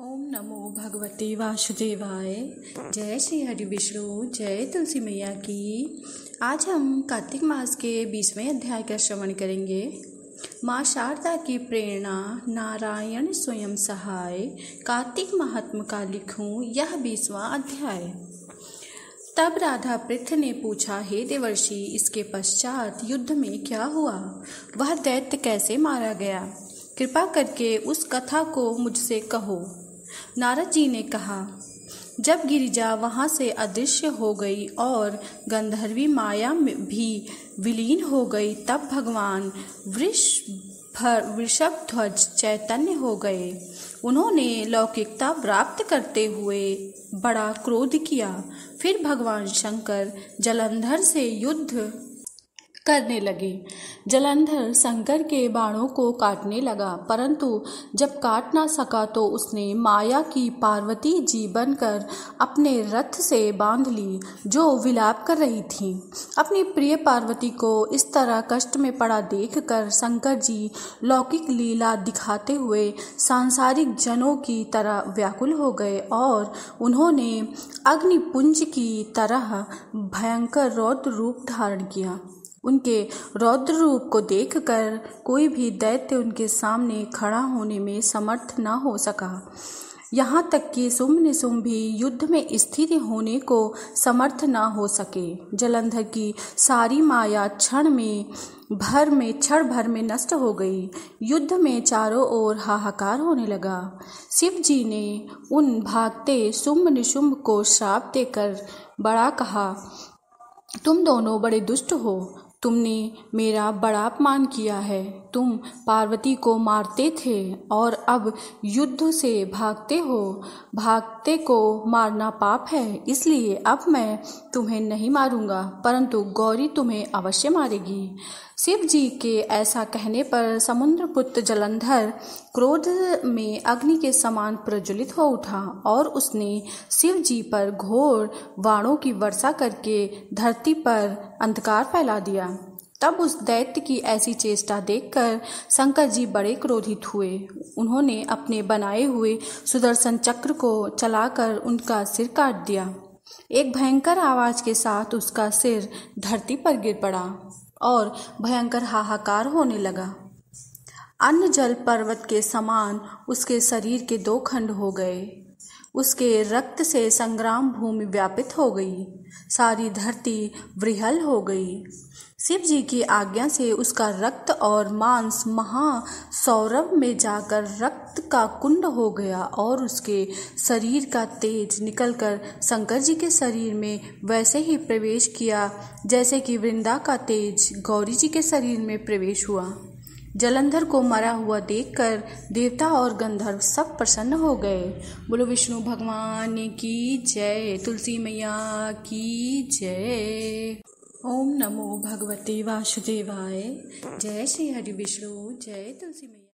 ओम नमो भगवते वासुदेवाय। जय श्री हरि विष्णु, जय तुलसी मैया की। आज हम कार्तिक मास के 20वें अध्याय का श्रवण करेंगे। माँ शारदा की प्रेरणा, नारायण स्वयं सहाय, कार्तिक महात्म का लिखूं यह 20वां अध्याय। तब राधा पृथ ने पूछा, हे देवर्षि, इसके पश्चात युद्ध में क्या हुआ? वह दैत्य कैसे मारा गया? कृपा करके उस कथा को मुझसे कहो। नारद जी ने कहा, जब गिरिजा वहां से अदृश्य हो गई और गंधर्वी माया में भी विलीन हो गई, तब भगवान वृषभध्वज चैतन्य हो गए। उन्होंने लौकिकता प्राप्त करते हुए बड़ा क्रोध किया। फिर भगवान शंकर जलंधर से युद्ध करने लगे। जलंधर शंकर के बाणों को काटने लगा, परंतु जब काट ना सका तो उसने माया की पार्वती जी बनकर अपने रथ से बांध ली, जो विलाप कर रही थी। अपनी प्रिय पार्वती को इस तरह कष्ट में पड़ा देखकर शंकर जी लौकिक लीला दिखाते हुए सांसारिक जनों की तरह व्याकुल हो गए और उन्होंने अग्निपुंज की तरह भयंकर रौद्र रूप धारण किया। उनके रौद्र रूप को देखकर कोई भी दैत्य उनके सामने खड़ा होने में समर्थ न हो सका। यहाँ तक कि शुंभ निशुंभ भी युद्ध में स्थिर होने को समर्थ न हो सके। जलंधर की सारी माया क्षण भर में नष्ट हो गई। युद्ध में चारों ओर हाहाकार होने लगा। शिव जी ने उन भागते शुंभ निशुंभ को श्राप देकर बड़ा कहा, तुम दोनों बड़े दुष्ट हो। तुमने मेरा बड़ा अपमान किया है। तुम पार्वती को मारते थे और अब युद्ध से भागते हो। भागते को मारना पाप है, इसलिए अब मैं तुम्हें नहीं मारूंगा, परंतु गौरी तुम्हें अवश्य मारेगी। शिव जी के ऐसा कहने पर समुद्रपुत्र जलंधर क्रोध में अग्नि के समान प्रज्वलित हो उठा और उसने शिव जी पर घोर बाणों की वर्षा करके धरती पर अंधकार फैला दिया। तब उस दैत्य की ऐसी चेष्टा देखकर शंकर जी बड़े क्रोधित हुए। उन्होंने अपने बनाए हुए सुदर्शन चक्र को चलाकर उनका सिर काट दिया। एक भयंकर आवाज के साथ उसका सिर धरती पर गिर पड़ा और भयंकर हाहाकार होने लगा। अन्न जल पर्वत के समान उसके शरीर के 2 खंड हो गए। उसके रक्त से संग्राम भूमि व्यापित हो गई। सारी धरती वृहल हो गई। शिव जी की आज्ञा से उसका रक्त और मांस महासौरभ में जाकर रक्त का कुंड हो गया और उसके शरीर का तेज निकलकर शंकर जी के शरीर में वैसे ही प्रवेश किया जैसे कि वृंदा का तेज गौरी जी के शरीर में प्रवेश हुआ। जलंधर को मरा हुआ देखकर देवता और गंधर्व सब प्रसन्न हो गए। बोलो विष्णु भगवान की जय, तुलसी मैया की जय। ओम नमो भगवते वासुदेवाय। जय श्री हरि विष्णु, जय तुलसी मैया।